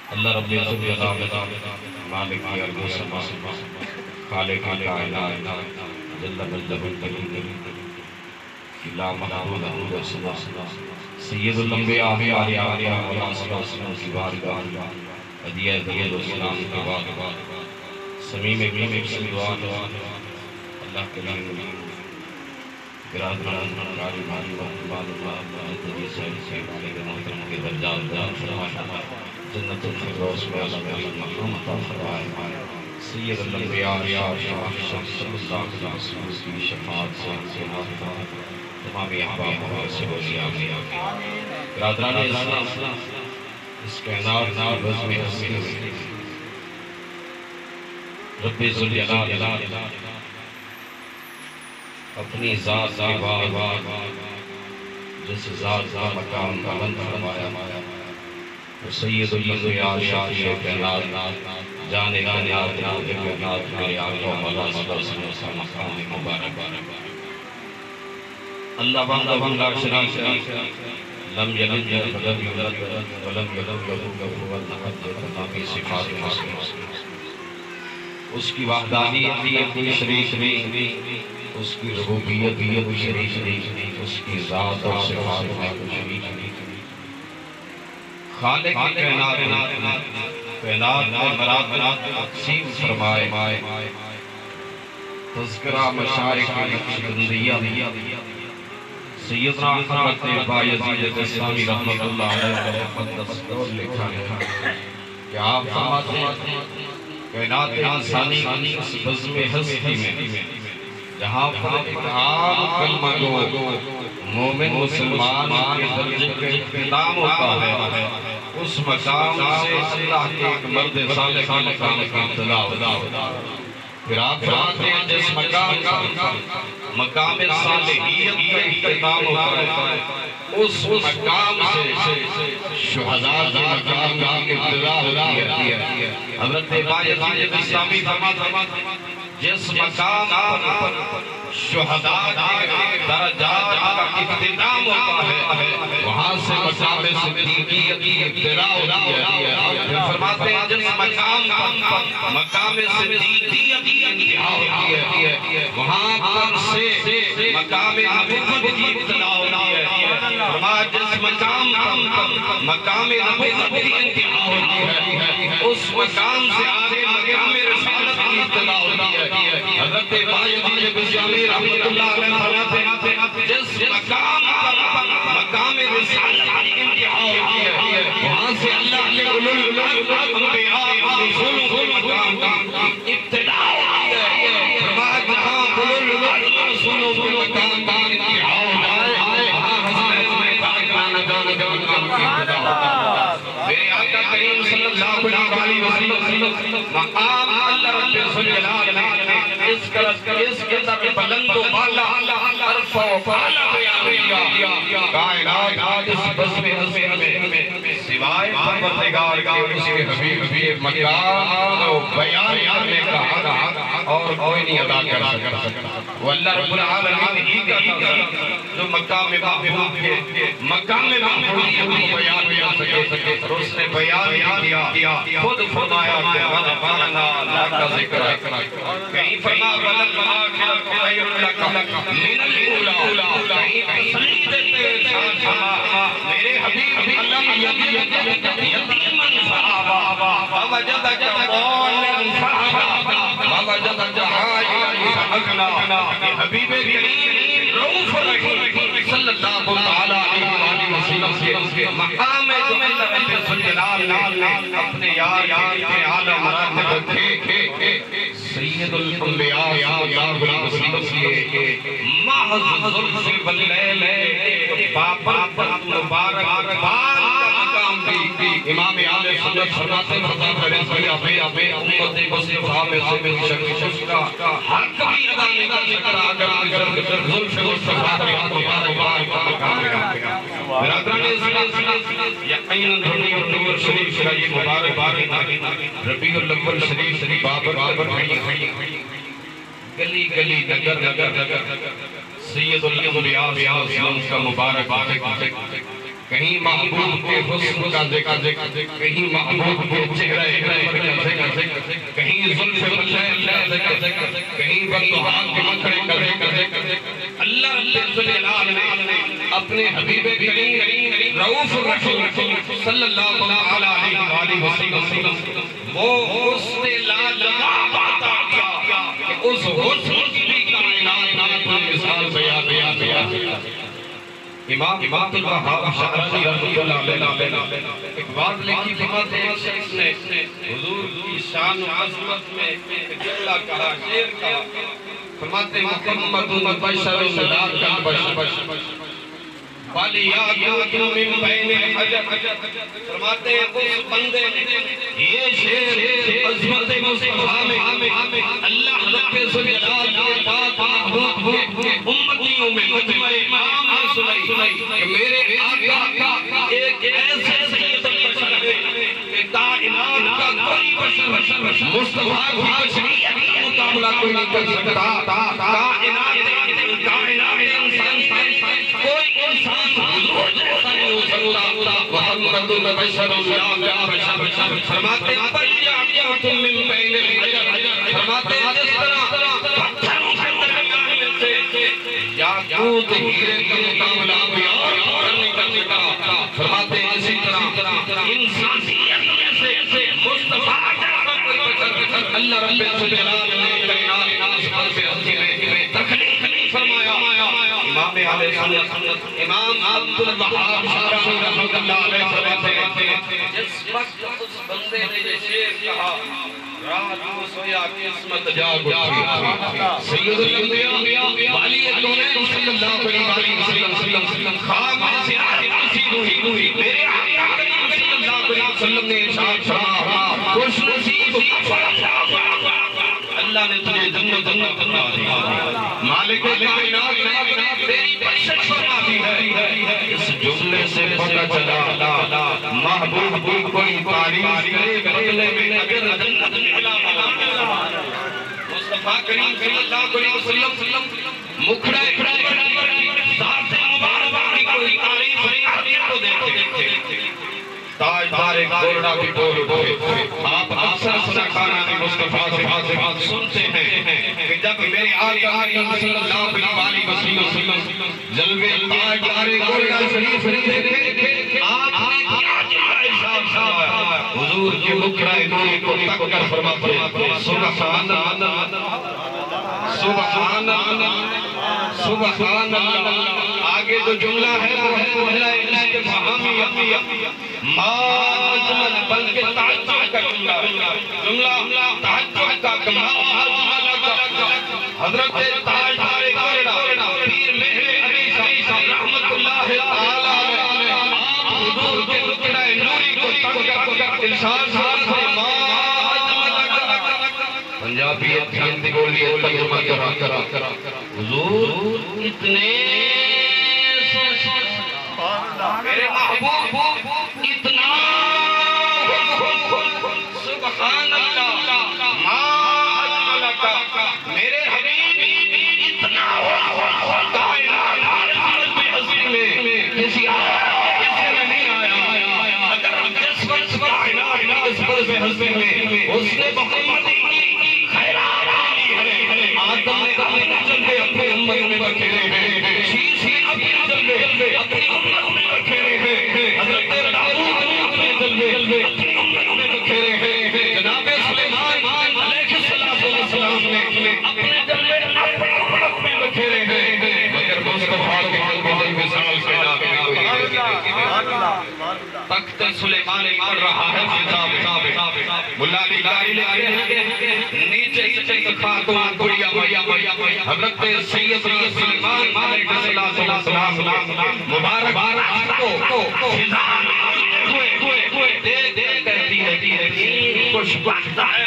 اللہ رب العزت مالک ارض و سما خالق کائنات جل مجدہ الکریم لا محدود له سوا سید الانبیاء علیہ السلام کی بارگاہ ہدیہ درود و سلام کے بعد سمیم سے دعا اللہ کریم برادران کاری بھائی وقت اللہ سے محترم کے درجات فرمائے جنت الفردوس میں اعلی مقام عطا فرمائے سید الانبیاء صلی اللہ علیہ وسلم کی شفاعت سے تمام احباب سے وسیع برادران اسلام اس کائنات کی بزم ہستی میں رب ذوالجلال اپنی ذات کے بعد جس ذات کا مقام بلند فرمایا وہ سید الانبیاء شافی کائنات جانے کائنات نور کائنات میرے آقا مولا صلی اللہ علیہ وسلم مقام مبارک اللہ بندہ شریف لم یلد ولم یولد ولم یکن له کفوا احد تمام صفات اس کی وحدانیت کی شریک نہیں اس کی ربوبیت کی شریک نہیں اس کی ذات اور صفات میں کوئی شریک نہیں خالق کائنات اور مراد تقسیم فرمائے تذکرہ مشارق نقشبندیہ سیدنا حضرت بایزید بستامی رحمت اللہ علیہ مقدس دور لکھا ہے کہ آپ فرماتے ہیں کائنات انسانی اس بزم ہستی میں جہاں پر ایک عام کلمہ گو مومن مسلمان کے درجے کے اختتام ہوتا ہے اس مقام سے اللہ کے ایک مرد صالح کا ابتدا ہوتا پھر آپ فرماتے ہیں جس مقام صالحیت کا اختتام ہوتا ہے اس مقام سے شہداء کے مقام کی ابتدا ہوتی ہے حضرت بایزید بستامی فرماتے ہیں جس مقام پر شہداء کے درجات کا اختتام ہوتا ہے وہاں سے مقام صدیقیت کی ابتدا ہوتی ہے پھر فرماتے ہیں جس مقام پر مقام صدیقیت کی انتہا ہوتی ہے وہاں پر سے مقام نبوت کی ابتدا ہوتی ہے فرمایا جس مقام پر مقام نبوت کی انتہا ہوتی ہے اس مقام سے آگے مقام رسالت کی ابتدا ہوتی ہے حضرت بایزید بستامی رحمت اللہ علیہ فرماتے ہیں جس مقام پر مقام رسالت کی انتہا ہوتی ہے وہاں سے اللہ کے انبیاء رسولوں کے مقام کی ابتدا ہوتی ہے فرمایا جہاں رسولوں کے مقام کی انتہا ہوتی ہے وہاں حضرت میرے آقا کریم صلی اللہ علیہ وسلم مقام اللہ رب ذوالجلال نے اس قدر بلند و بالا عرف و بالا بیان کیا کائنات اس بزم ہستی میں سوائے پروردگار کے اس کے حبیب بھی مقام و بیان کرنے کا اور کوئی نہیں ادا کر سکتا وہ اللہ رب العالمین ہی کا جو مقام محبوب ہے مقام محبوب کو بیان کر سکے اور اس نے بیان کیا خود فرمایا کہ وَنَفَعْنَا لَكَ ذِكْرَكَ کہیں فرما بلد آخرت خیر لک من الاولا کہیں تسلید شان فرما میرے حبیب یتیمن فآبا ووجدک ضالن فہدا ووجدک عائلا فأغنا حبیب کریم رؤوف رحیم صلی اللہ علیہ وسلم کے مقام جو اللہ رب ذوالجلال نے اپنے یار کے اعلیٰ مراتب تھے سید الانبیاء صلی اللہ علیہ وسلم کے محض ظلف واللیل بابت مبارک بار کا مقام بھی امام اہل سنت فرماتے خدا کرے سیابے امت مصطفیٰ میں سے من شخص کا حق بھی ادا نہیں کر سکتا اگر ظلف مصطفیٰ کے مبارک کا مقام ہے برادران اسلام یقیناً ربیع الاول شریف کا یہ مبارک ربیع الاول شریف بابر گلی گلی نگر سید الانبیاء کا مبارک کہیں محبوب کے حسن کا ذکر، کہیں محبوب کے چہرہ کا ذکر، کہیں زلف الشیخ کا ذکر، کہیں بطحان کے مکھڑے کا ذکر۔ اللہ رب الجلال نے اپنے حبیب کریم رؤوف الرحیم صلی اللہ علیہ وسلم وہ حسن لاجواب عطا کیا کہ اس حسن کی کائنات میں مثال بیان۔ امام الوہاب شعرانی رحمۃ اللہ علیہ ایک بات لکھی فرماتے ہیں، ایک شخص نے حضور کی شان و عظمت میں ایک جملہ کہا، شعر کہا، فرماتے ہیں محمد بشر لا کالبشر بل یاقوت من بین الحجر۔ فرماتے ہیں اس بندے یہ شعر عظمت مصطفیٰ میں اللہ رب الجلال کے پاک امتیوں میں مجمع امام نے سنائی کہ میرے آقا ایک ایسے سید البشر ہے کہ کائنات کا کوئی بشر مصطفیٰ کی بشریت کا مقابلہ کوئی نہیں کر سکتا۔ کائنات انسان کوئی انسان حضور جیسا نہیں ہو سکتا۔ محمد بشر لا بشر فرماتے ہیں بل یاقوت من بین الحجر، فرماتے ہیں جس طرح پتھروں کے درمیان میں سے یاقوت ہیرے کا مقابلہ نہیں کر سکتا۔ فرماتے ہیں اسی طرح انسانیت میں سے مصطفیٰ جیسا کوئی بشر اللہ رب الجلال نے کائنات آسمان سے ہستی میں تخلیق فرمایا۔ امام اہل سنت امام عبد الوہاب شعرانی رحمۃ اللہ علیہ فرماتے ہیں جس وقت اس بندے نے یہ شعر کہا، رات کو سویا قسمت جاگ اٹھی، سید الانبیاء والی کونین صلی اللہ علیہ وسلم خواب میں سے آئے نصیب ہوئی، میرے آقا کریم صلی اللہ علیہ وسلم نے ارشاد فرمایا خوش نصیب اللہ نے تجھے جنت بنا دیا، مالک کائنات تیری بخشش فرما دی ہے۔ اس جملے سے پتہ چلا محبوب کی کوئی تعریف کرے بدلے میں اگر جنت ملا مصطفیٰ کریم صلی اللہ علیہ وسلم مکھڑے ذات مبارک کی کوئی تعریف تو دیکھتے تاجدار گولڈا بھی بولے۔ آپ اکثر سرکاران مصطفیٰ سے سنتے ہیں کہ جب میرے آقا صلی اللہ علیہ وسلم جلوے تاجدار گولڈا شریف دیکھے، آپ نے کیا جملہ ارشاد فرمایا؟ حضور کی مکھڑے نوری کو تک کر فرماتے ہیں سبحان اللہ سبحان اللہ سبحان اللہ۔ آگے جو جملہ ہے وہ ہے جملہ استفہامی ماجمل بلکہ تعجب کا جملہ تعجب کا حضرت تاجدار گولڈا پیر مہر علی صاحب رحمت اللہ تعالی علیہ آپ حضور کے مکھڑے نوری کو تک کر ارشاد فرماتے پنجابی اتھیندی بولی ترجمہ کرا حضور اتنے میرے محبوب اتنا سبحان اللہ ما اجملک میرے حبیب اتنا کائنات میں حضور میں کسی میں نہیں آیا۔ اگر جس وقت کائنات اس پر سے حضور میں اس نے محمد کی خیرات ہے، آدم نے اپنے جلوے اپنے امت میں بکھیرے ہیں، شیش نے اپنے جلوے اپنی امت میں بکھیرے ہیں، حضرت داؤد نے اپنے جلوے اپنی امت میں بکھیرے ہیں، جناب سلیمان علیہ السلام نے اپنے جلوے اپنی امت میں بکھیرے ہیں، مگر مصطفیٰ کے جلوے مثال سے تخت سلیمان پڑھ رہا ہے ملا علی قاری لے آئے ہیں نیچے سے خاتون گڑیا حضرت سید سلیمان علیہ السلام مبارک کو ہوئے دے کہتی ہے خوش بخت ہے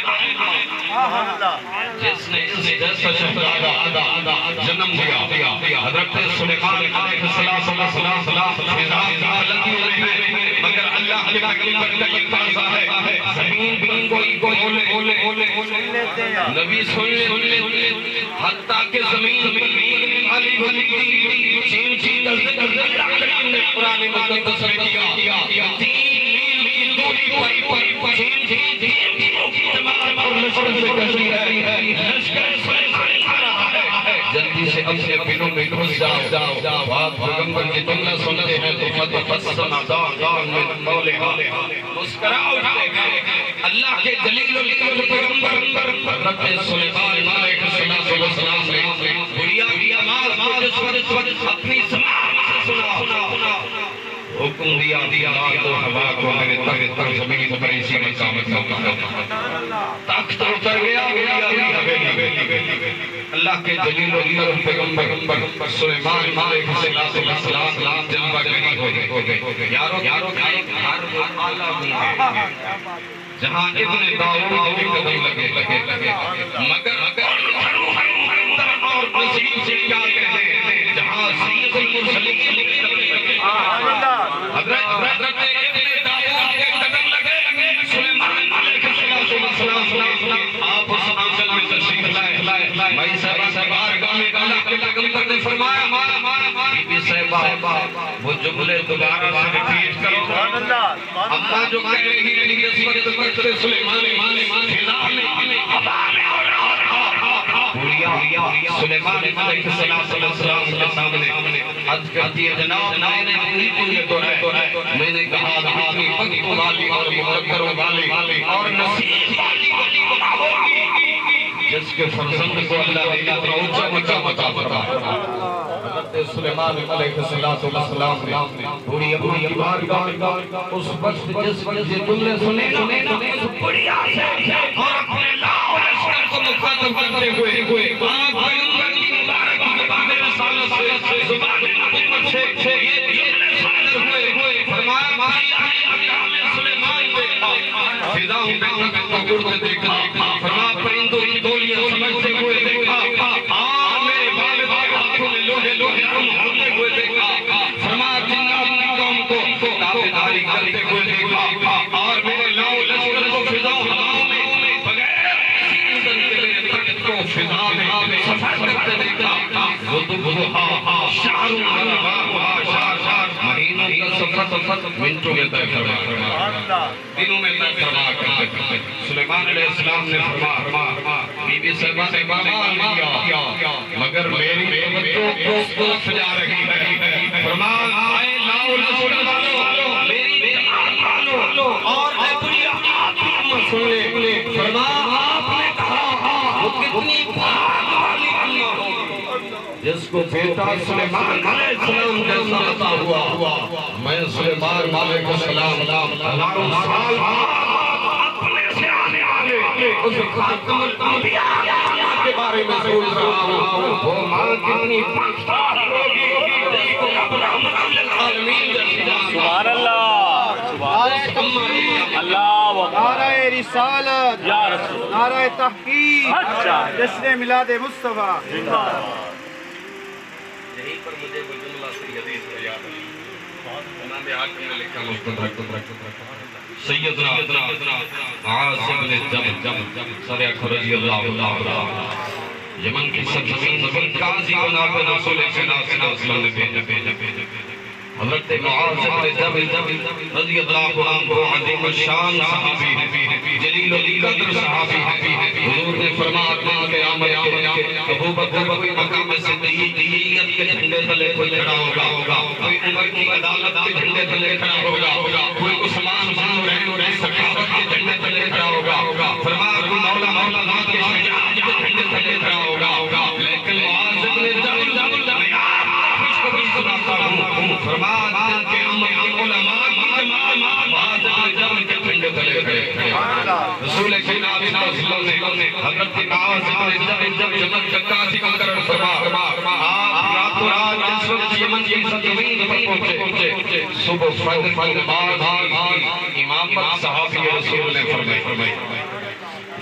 جس نے اس جیسا شہزادہ جنم دیا۔ حضرت سلیمان علیہ السلام مگر اللہ علیہ ہے زمین بھی کوئی بولے نبی سن لے حتیٰ کہ زمین بھی والی چین چین اللہ نے قرآن مقدس میں کیا 3 میل کی دوری پر چین چین کی تمام اور لشکر سے کشی ہے لشکر جلدی سے اپنے پنوں میں گھس جاؤ بات پیغمبر کی تم نہ سنتے ہیں تو فتبسم ضاحكا من قولها مسکراؤ اللہ کے جلیل القدر پیغمبر حضرت سلیمان علیہ السلام نے بڑیا آواز کو جس وقت اپنی سماع سے سنا حکم دیا تو ہوا کو میرے تک زمین پر اسی مقامت تخت اتر گیا اللہ کے جلیل القدر پیغمبر سلیمان علیہ السلام جلوہ گری ہو گئے یارو ایک گھر وہ عالمی ہے جہاں ابن داؤد کے قدم لگے مگر اور نصیب سے کیا کہتے ہیں جہاں سید المرسلین حضرت ابن داؤد کے قدم لگے سلیمان علیہ السلام آپ اس آنچل میں تشریف لائے بھائی صاحبہ بارگاہ میں اللہ کے پیغمبر نے فرمایا بی بی صاحبہ وہ جملے دوبارہ سے ریپیٹ کرو اللہ جو کہہ رہی ہے اس وقت سلیمان سلیمان علیہ السلام کے سامنے عرض کرتی ہے جناب میں نے اپنی دنیا تو ہے میں نے کہا اپنی حق والی اور مقدر والی اور نصیب والی ہوگی جس کے فرزند کو اللہ نے اتنا اونچا مقام عطا فرمایا حضرت سلیمان علیہ السلام نے پوری اپنی بارگاہ اس وقت جس وقت یہ جملے سنے بڑی آسان اور اپنے لاؤ لشکر کو مخاطب کرتے ہوئے آپ پیغمبر کی مبارک باب رسالت سے زبان نبوت سے یہ جملے سنے ہوئے فرمایا بھائی اقام سلیمان دیکھا فضاؤں میں تک اڑتے دیکھا فرمایا پرندوں کی دولیاں سمجھتے ہوئے دیکھا میرے والد کے ہاتھوں میں لوہے ہوتے ہوئے دیکھا فرمایا جنات کی قوم کو تابعداری کرتے ہوئے دیکھا اور میرے لاؤ لشکر کو فضاؤں میں بغیر سیندن کے میرے تخت کو فضا میں سفر کرتے دیکھا شعر مہینوں کا سفر منٹوں میں طے فرما دنوں میں طے فرما کرتے سلیمان علیہ السلام نے فرما بی بی صاحبہ نے مال کیا مگر میری توجہ کو سجا رہی ہے فرما آئے لاؤ لشکر والو میری جماعت والو اور اے پوری آپ کی امت سن لے فرما آپ نے کہا وہ کتنی بھاگ والی امت جس کو بیٹا سلیمان علیہ السلام جیسا عطا ہوا میں سلیمان علیہ السلام ہزاروں سال اپنے سے آنے والے اس خاتم الانبیاء کے بارے میں سوچ رہا ہوں وہ ماں کتنی پختار ہوگی جس کو رب رحمت للعالمین سبحان اللہ اللہ نعرہ رسالت نعرہ تحقیق جشن میلاد مصطفیٰ یہیں پر مجھے وہ جملہ سی حدیث ہے یاد ہے امام حاکم نے لکھا مستدرک سیدنا معاذ بن جبل صدیق رضی اللہ عنہ یمن کی سرزمین قاضی بنا کر رسول اللہ صلی اللہ علیہ وسلم نے بھیجا حضرت معاذ بن جبل رضی اللہ عنہ عظیم الشان صحابی جلیل القدر صحابی حضور نے فرمایا قیامت ابو بکر کوئی مقام صدیقیت کے جھنڈے تلے کوئی کھڑا ہوگا کوئی عمر کی عدالت کے جھنڈے تلے کھڑا ہوگا کوئی عثمان بن سخاوت کے جھنڈے تلے کھڑا ہوگا فرمایا کوئی مولا ذات کے شجاعت کے جھنڈے تلے کھڑا ہوگا لیکن معاذ بن جبل میں آپ خوشخبری سناتا ہوں فرمایا کہ علماء کی جماعت معاذ بن جبل کے جھنڈے تلے کھڑے رسول کریم صلی اللہ علیہ وسلم نے حضرت معاذ بن جبل یمن کا قاضی مقرر فرما آپ راتوں رات جس وقت یمن کی سرزمین پر پہنچے صبح فجر نماز امامت صحابی رسول نے فرمائی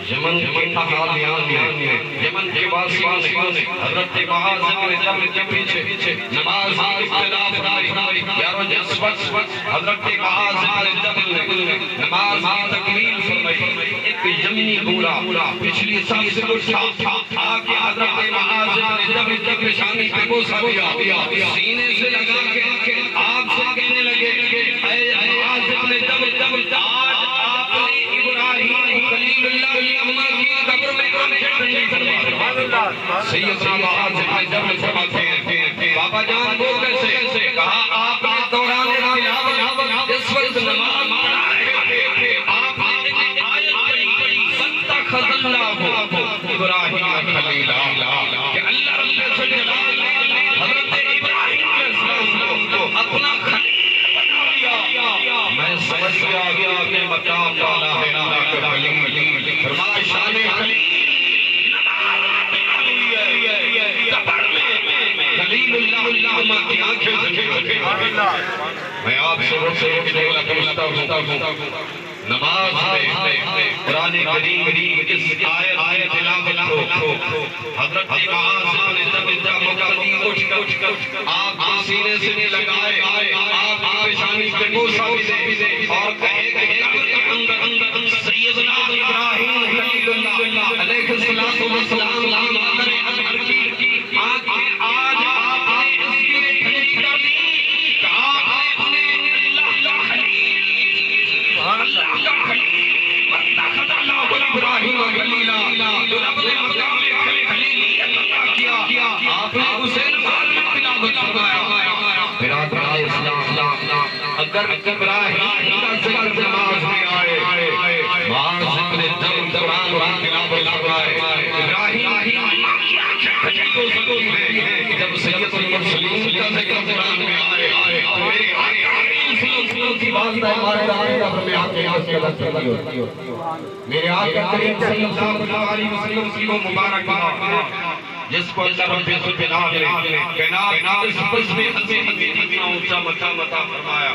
یمن کے احالیان نے یمن کے واسطوں نے حضرت معاذ بن جبل کے پیچھے نماز ابتدا فرمائی یارو جس وقت حضرت معاذ بن جبل نے نماز کی تکمیل فرمائی ایک یمنی گھوڑا پچھلی سب سے اٹھا حضرت معاذ نے جب پیشانی پہ بوسہ دیا سینے سے لگا کے آپ سے کہنے لگے اے معاذ نے جب آج آپ نے ابراہیم خلیل اللہ کی اماں کی قبر میں آنکھیں ٹھنڈی فرما سیدنا معاذ نے جب فرماتے ہیں بابا جان وہ کیسے کہا آپ نے دوران تلاوت اس وقت نماز پڑھا ہے آپ نے ایک آیت پڑھی واتخذ اللہ ابراہیم خلیلا کہ اللہ رب الجلال نے حضرت ابراہیم علیہ السلام کو اپنا خلیل بنا لیا میں سمجھ گیا کہ مقام والا ہے اللہ کا خلیل فرمایا شان خلیل خلیل اللہ ماں کی آنکھیں سے میں آپ سے ایک جملہ پوچھتا ہوں نماز میں قرآن کریم اس آیت تلاوت کو حضرت معاذ نے جب مقدم اٹھ کر آپ کے سینے سے لگائے آپ پیشانی پہ بوسہ دے اور کہے کہ سیدنا ابراہیم خلیل اللہ علیہ السلام کی آنکھیں آج آپ نے اس کی ٹھنڈی کر دی کہ آپ نے اپنے اللہ کا خلیل اللہ کا خلیل واتخذ اللہ ابراہیم خلیلا جو رب نے مقام خلیلیت عطا کیا آپ نے اسے نماز میں تلاوت فرمایا برادران اسلام اگر ابراہیم کا ذکر نماز میں آئے معاذ نے جب قرآن کی تلاوت فرمائے ابراہیم کی آنکھیں کھلی ہو سکتی ہیں جب سید المرسلین کا ذکر قرآن میں آئے میرے آقا کی بات ہے ہمارے آقا میں آنکھیں اس کے لفظ چلی ہوتی میرے آقا کریم صلی اللہ علیہ وسلم کی وہ مبارک جس کو اللہ رب الجلال نے کائنات اس بس میں اتنا اونچا مقام عطا فرمایا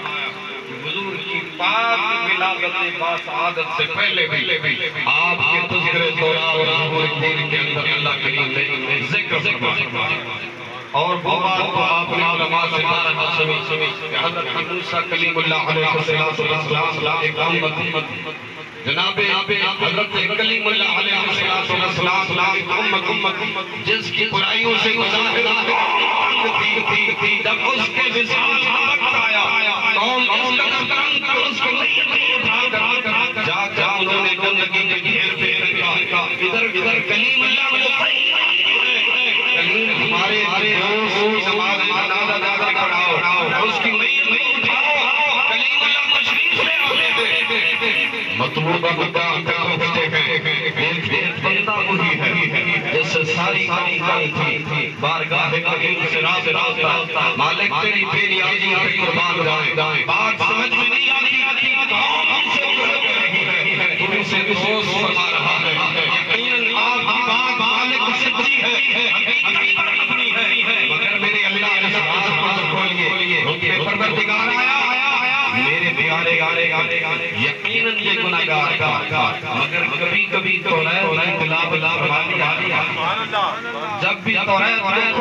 حضور کی پاک ولادت باسعادت سے پہلے بھی آپ کے تذکرے دورہ اور دین کے اندر اللہ کریم نے ذکر فرمایا اور وہ بات تو آپ نے علماء سے بارہا سنی کہ حضرت موسیٰ کلیم اللہ علیہ السلام ایک امت جناب حضرت کلیم اللہ علیہ السلام جس کی برائیوں سے مظاہرہ تھی جب اس کے وصال وقت آیا قوم اس کا دفتران کر اس کو اٹھا کر جا انہوں نے گندگی کے گھیر پہ رکھا ادھر کلیم اللہ ہمارے دوست کی نماز جنازہ پڑھاؤ اس کی میت نہیں اٹھاؤ کلیم اللہ تشریف لے آتے مطلوبہ مقام کا ہوتے ہیں ایک بندہ وہی ہے جس سے ساری کام تھی بارگاہ کریم سے رابطہ مالک تیری آجی پہ قربان جائیں بات سمجھ میں نہیں آتی ہم سے تم سے دوست فرما رہا ہے یقیناً آپ کی بات مالک سچی ہے حقیقت پر مبنی ہے مگر میرے اللہ نے سبحان کھولیے ان کے پروردگار آیا میرے پیارے یقیناً یہ گناہگار کا مگر کبھی تو رہے تلاوت فرمانی جب بھی توریت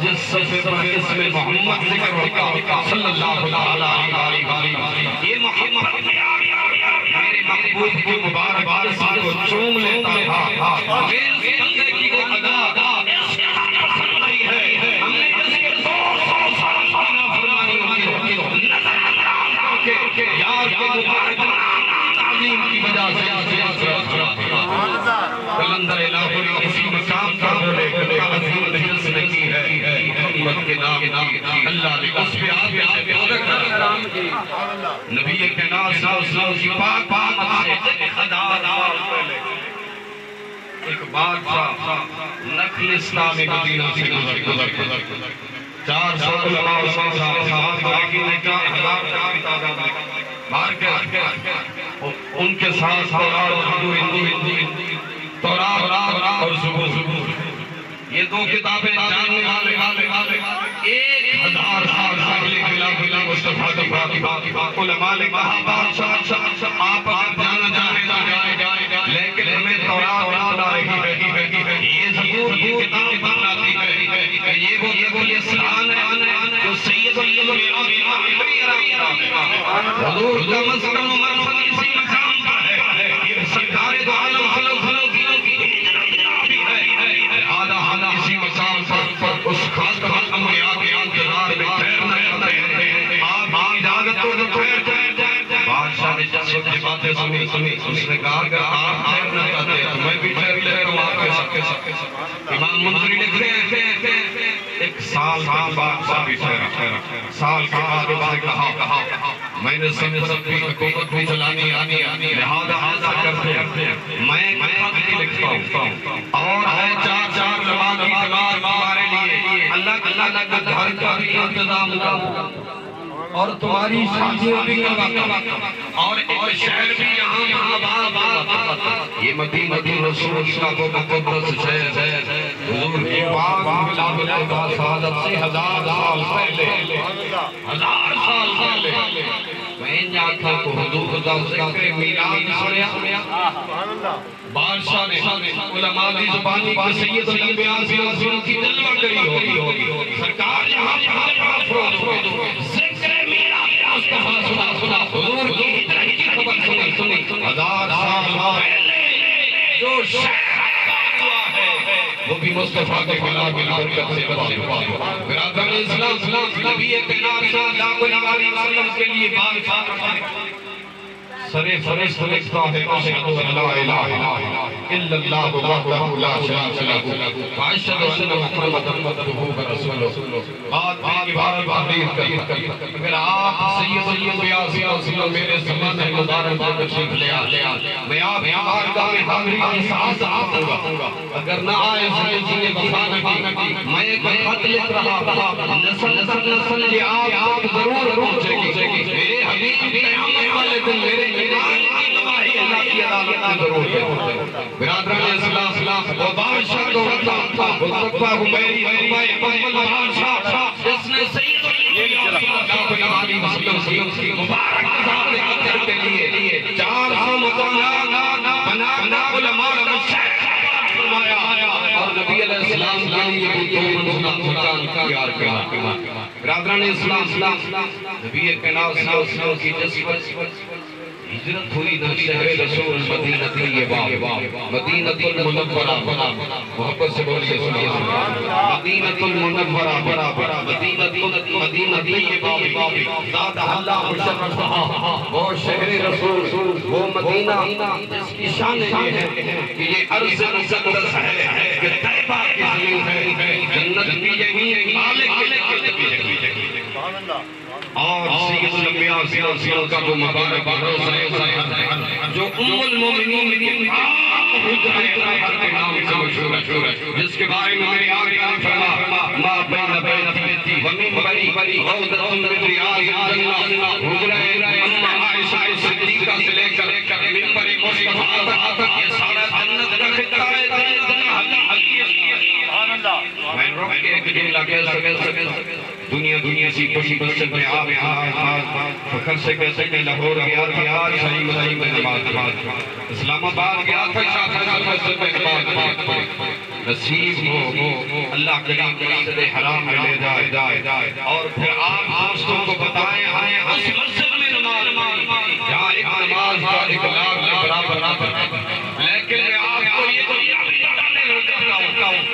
جس صفحے پر اسم محمد ذکر ہوگا صلی اللہ علیہ وسلم یہ محمد میرے محبوب کی مبارک رسول کو چوم لیتا تھا میرے بندے کی وہ ادا پسند نہیں ہے ہم نے اس کے 200 سال فرمانی ہوتی کہ یار کے مبارک تعظیم کی وجہ سے کلندر لاہوری کسی مقام پر بولے تعظیم جس نے کی ہے محمد کے نام اللہ نے اس پہ آگے نبی کے نام کی پاک سے ایک بادشاہ نقل اسلامی مدینہ سے گزر 400 علماء صاحب نے کہا ہزار شاہد تعداد مار کے ان کے ساتھ تورات اور زبور یہ دو کتابیں جاننے والے 1000 سال بلا مصطفیٰ کی علماء نے کہا بادشاہ آپ اگر جانا چاہیں لیکن ہمیں تورات آ رہی ہے یہ زبور کی کتاب بناتی ہے یہ وہ اسلام ہے جو سید حضور کا مسکن و مرفت کسی مقام کا ہے سرکار دو عالم صلی اللہ علیہ وسلم بادشاہ نے جب یہ باتیں سنی اس نے کہا اگر آپ ٹھہرنا چاہتے ہیں تو میں بھی ٹھہر ہوں آپ کے ساتھ. امام منذری لکھ رہے ہیں ایک سال کے بعد سبھی ٹھہرا. سال کے بعد اس نے کہا میں نے سب کی حکومت بھی چلانی لہذا کرتے ہیں میں خط لکھتا ہوں اور ہے چار زبان کی کمار ہمارے لیے اللہ کا گھر کا بھی انتظام کروں اور تمہاری شادیوں بھی کرواتا اور ایک شہر بھی یہاں آباد. یہ مدینہ رسول کا وہ مقدس شہر ہے حضور کی پاک ولادت کا سعادت سے 1000 سال پہلے 1000 سال پہلے میں جاتا تو حضور کا ذکر میلاد سنیا. بادشاہ نے علماء دی زبانی کے سید الانبیاء سے کی جلوہ کری ہوگی سرکار یہاں ذکر میلاد سنا حضور کی ہجرت کی خبر سنی 1000 سال پہلے جو شہر ہوا ہے وہ بھی مصطفیٰ کے ملاد کی برکت سے ہوا. برادران اسلام نبی کائنات صلی اللہ علیہ وسلم کے لیے بادشاہ سرے فرشت لکھتا ہے اشہد ان لا الہ الا اللہ وحدہ لا شریک لہ واشہد ان محمدا عبدہ ورسولہ. بات کی بات حدیث کرتا اگر آپ سید الانبیاء صلی اللہ علیہ وسلم میرے زمانے مبارک میں تشریف لے آ میں آپ بارگاہ میں حاضری کے ساتھ آؤں گا. اگر نہ آئے جنہیں وفا نہ کی میں ایک خط لکھ رہا نسل یہ آپ ضرور پہنچے گی. میرے حبیب قیامت والے دن میرے برادران اسلام وہ بادشاہ کو مصطفیٰ حمیری بادشاہ جس نے سید الانبیاء علیہ وسلم کی مبارک ذات کے لیے 400 مقامات بنا علماء مشائخ فرمایا اور نبی علیہ السلام کے لیے بھی دو مکان تیار کیا. برادران اسلام نبی کائنات صلی اللہ علیہ وسلم کی جس ہجرت ہوئی نہ شہر رسول مدینہ طیبہ مدینہ المنورہ محبت سے بولیے سنیے مدینہ المنورہ مدینہ طیبہ زادہ اللہ مشرفہا وہ شہر رسول وہ مدینہ جس کی شان یہ ہے کہ یہ عرض مقدس ہے کہ طیبہ کی زمین ہے جنت بھی یہی مالک بھی یہی اور سید الانبیاء صلی اللہ علیہ وسلم کا وہ مبارک روضہ ہے جو ام المومنین حجرہ کے نام سے مشہور ہے جس کے بارے میں میرے آقا نے فرمایا ما بین بیتی و منبری روضۃ من ریاض الجنہ حجرہ اما عائشہ صدیقہ سے لے کر منبر مصطفیٰ تک یہ سارا جنت کا خطہ ہے. میں روک کے ایک جملہ کہہ سکے دنیا سی خوشی بسط میں فخر سے کہہ سکے لاہور گیا تھا آج صحیح میں نماز اسلام آباد گیا تھا شاہ مسجد میں نماز نصیب ہو اللہ کریم مسجد حرام میں لے جائے اور پھر آپ دوستوں کو بتائیں آئیں اس مسجد میں نماز جہاں ایک نماز کا ایک لاکھ برابر لیکن میں آپ کو یہ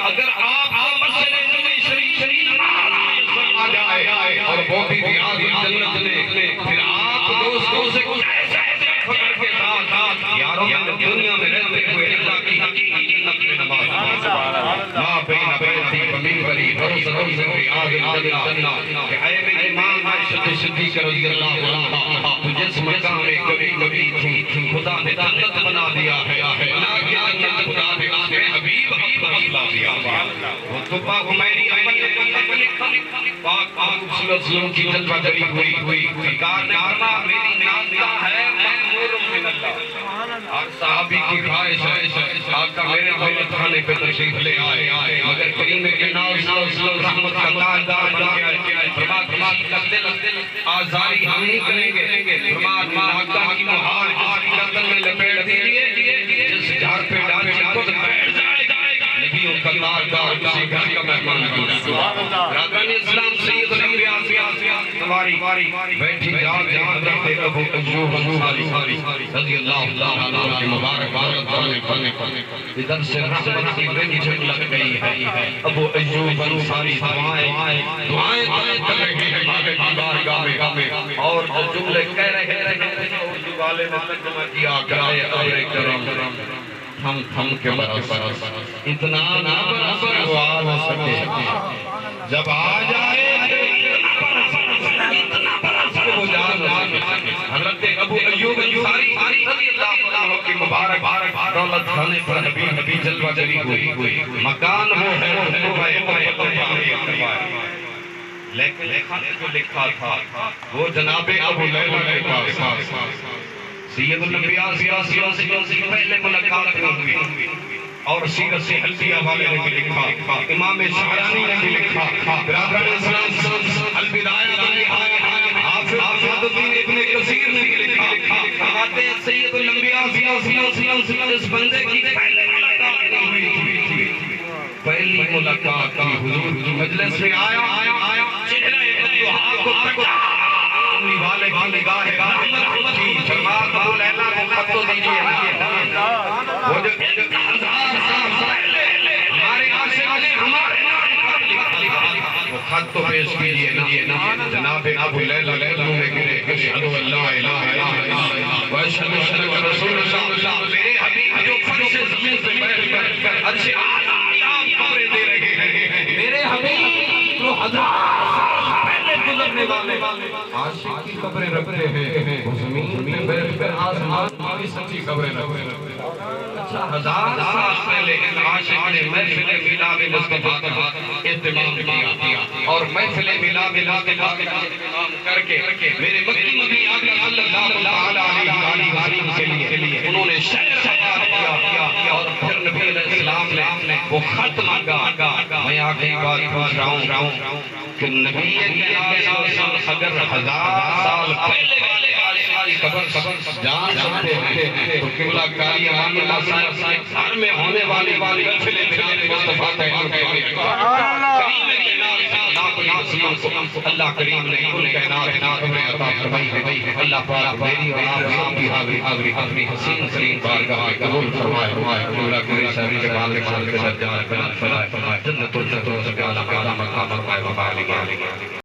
اگر آپ اور وہ بھی ریاض الجنت نے پھر آپ دوستوں سے کچھ ایسے فکر کے ساتھ یاروں میں دنیا میں رہتے ہوئے اللہ کی حقیقی جنت میں نماز ما بین بیتی و منبری روضۃ من ریاض الجنہ کہ اے میری ماں عائشہ صدیقہ رضی اللہ عنہا تو جس مقام میں کبھی تھی خدا نے جنت بنا دیا ہے بنا کے جنت خدا نے اس میں حبیب بنا دیا. وہ طبع حمیری پاک صلی اللہ علیہ وسلم کی جلوہ جری ہوئی سرکار نے فرمایا میری نازدہ ہے مأمور من اللہ. اور صحابی کی خواہش ہے آقا میرے دولت خانے پہ تشریف لے آئے مگر کریم کے ناز رحمت کا تاجدار بن گیا. فرمایا دل آزاری ہم نہیں کریں گے. فرمایا آقا کی مہار جس کی گردن میں لپیٹ دیجئے جس جھاڑ پہ ڈال کے خود بیٹھ جائے نبیوں کا تاجدار اسی گھر کا مہمان بنا. برادران اسلام سید الانبیاء تمہاری بیٹھی جان رہتے ابو ایوب انصاری رضی اللہ عنہ کے مبارک بارگاہ میں ادھر سے رحمت کی رنجھن لگ گئی ہے. ابو ایوب انصاری دعائیں کر رہے ہیں بارگاہ میں اور جو جملے کہہ رہے ہیں والے نے ترجمہ کیا کرائے ابر کرم ہم کے برس اتنا نہ برس وہ آ نہ سکے جب آ جائے اتنا برس کہ وہ جا نہ سکے حضرت ابو ایوب انصاری رضی اللہ عنہ کی مبارک دولت کھانے پر نبی جلوہ جری ہوئی مکان وہ ہے لیکن خط جو لکھا تھا وہ جناب ابو لیلہ کے پاس سید الانبیاء سے پہلے ملاقات ہوئی اور سیرت حلبیہ والے نے بھی لکھا امام شعرانی نے بھی لکھا برادران اسلام البدایہ حافظ الدین ابن کثیر نے بھی لکھا کہتے سید الانبیاء اس بندے کی پہلے ملاقات ہوئی پہلی ملاقات کی حضور کی مجلس میں آیا چہرہ عبدالحق کو تکا امی والے کی نگاہ رحمت کی فرمات بابو لیلہ کو خط تو دیجئے وہ جو ایک ہزار سال پہلے ہمارے عاشق نے ہمارے وہ خط تو پیش کیجئے نا جناب ابو لیلہ میں گرے اشہدو اللہ الہ الا اللہ واشہدو انک رسول اللہ میرے حبیب جو فرش زمین سے بیٹھ کر عرش اعلی آپ خبریں دے رہے ہیں میرے حبیب جو ہزار سال پہلے گزرنے والے عاشق کی خبریں رکھتے ہیں وہ زمین میں بیٹھ کر آسمان کی سچی خبریں رکھتے ہیں اچھا ہزار سال پہلے عاشق نے محفل میلاد مصطفیٰ کا اہتمام کیا اور محفل میلاد مصطفیٰ کا اہتمام کر کے میرے مکی نبی آقا صلی اللہ علیہ وسلم کے لیے انہوں نے شعر تیار کیا اور پھر نبی علیہ السلام نے وہ خط مانگا میں آخری بات پوچھ رہا ہوں کہ نبی اگر ہزار سال پہلے والے خبر جان سکتے ہیں تو قبلہ کاری امان اللہ صاحب گھر میں ہونے والی محفل میلاد مصطفیٰ کا اللہ کریم نے کل کائنات خبریں عطا فرمائی ہے اللہ پاک میری اور آپ کی حاضری اپنی حسین سلیم بارگاہ قبول فرمائے اللہ کریم صاحب کے مالک درجات بلند فرمائے جنت و جنت و سبحان اللہ مقام و